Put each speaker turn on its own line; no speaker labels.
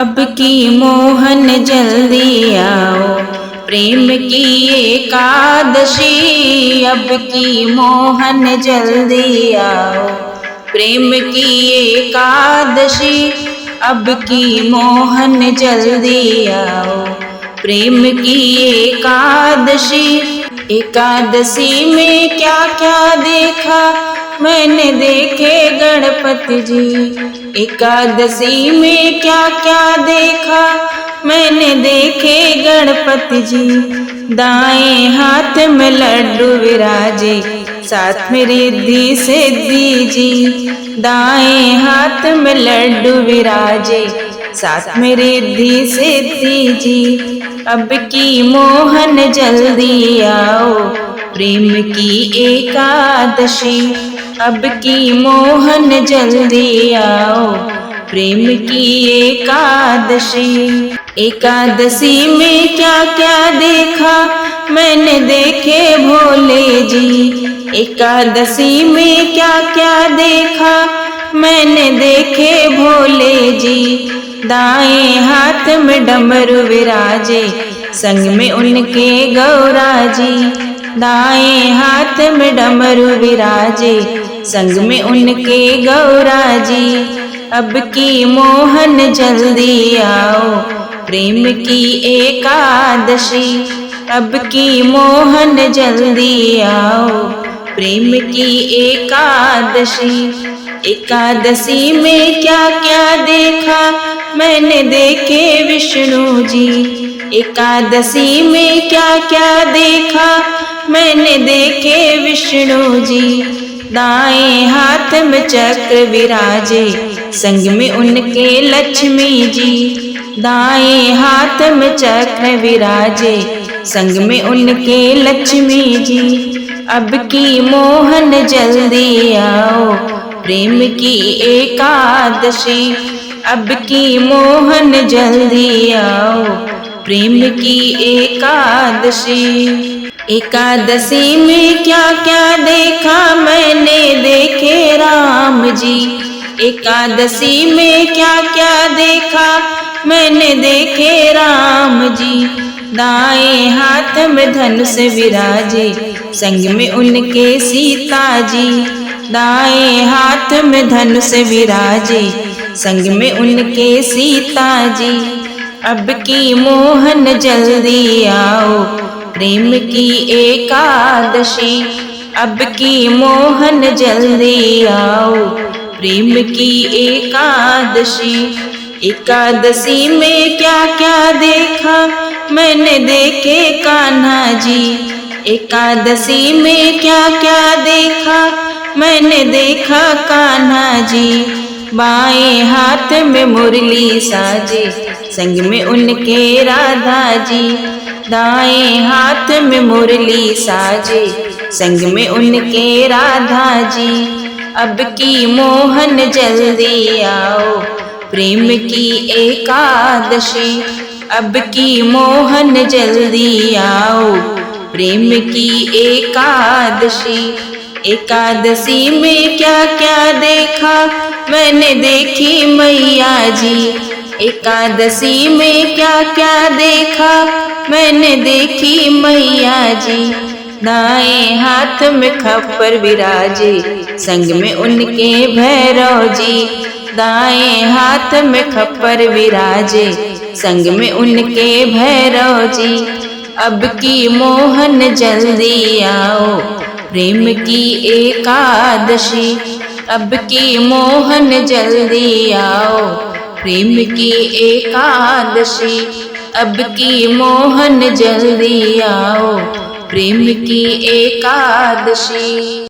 अब की मोहन जल्दी आओ, प्रेम की एकादशी। अब की मोहन जल्दी आओ, प्रेम की एकादशी। अब की मोहन जल्दी आओ, प्रेम की एकादशी। एकादशी में क्या क्या देखा मैंने, देखे गणपति जी। एकादशी में क्या क्या देखा मैंने, देखे गणपति जी। दाएं हाथ में लड्डू विराजे, साथ में रिद्धि सिद्धि जी। दाएं हाथ में लड्डू विराजे, साथ में रिद्धि सिद्धि जी। अब की मोहन जल्दी आओ, प्रेम की एकादशी। अब की मोहन जल्दी आओ, प्रेम की एकादशी। एकादशी में क्या क्या देखा मैंने, देखे भोले जी। एकादशी में क्या क्या देखा मैंने, देखे भोले जी। दाएं हाथ में डमरू विराजे, संग में उनके गौरा जी। दाएं हाथ में डमरू विराजे, संग में उनके गौरा जी। अब की मोहन जल्दी आओ, प्रेम की एकादशी। अब की मोहन जल्दी आओ, प्रेम की एकादशी। एकादशी में क्या क्या देखा मैंने, देखे विष्णु जी। एकादशी में क्या क्या देखा मैंने, देखे विष्णु जी। दाएं हाथ में चक्र विराजे, संग में उनके लक्ष्मी जी। दाएं हाथ में चक्र विराजे, संग में उनके लक्ष्मी जी। अब की मोहन जल्दी आओ, प्रेम की एकादशी। अब की मोहन जल्दी आओ, प्रेम की एकादशी। एकादशी में क्या क्या देखा मैंने, देखे राम जी। एकादशी में क्या क्या देखा मैंने, देखे राम जी। दाएं हाथ में धनुष विराजे, संग में उनके सीता जी। दाएं हाथ में धनुष विराजे, संग में उनके सीता जी। अब की मोहन जल्दी आओ, प्रेम की एकादशी। अब की मोहन जल्दी आओ, प्रेम की एकादशी। एकादशी में क्या क्या देखा मैंने, देखे कान्हा जी। एकादशी में क्या क्या देखा मैंने, देखा कान्हा जी। बाएं हाथ में मुरली साजे, संग में उनके राधा जी। दाएं हाथ में मुरली साजे, संग में उनके राधा जी। अब की मोहन जल्दी आओ, प्रेम की एकादशी। अब की मोहन जल्दी आओ, प्रेम की एकादशी। एकादशी में क्या क्या देखा मैंने, देखी मैया जी। एकादशी में क्या क्या देखा मैंने, देखी मैया जी। दाएं हाथ में खप्पर विराजे, संग में उनके भैरव जी। दाएं हाथ में खप्पर विराजे, संग में उनके भैरव जी। अब की मोहन जल्दी आओ, प्रेम की एकादशी। अब की मोहन जल्दी आओ, प्रेम की एकादशी। अब की मोहन जल्दी आओ, प्रेम की एकादशी।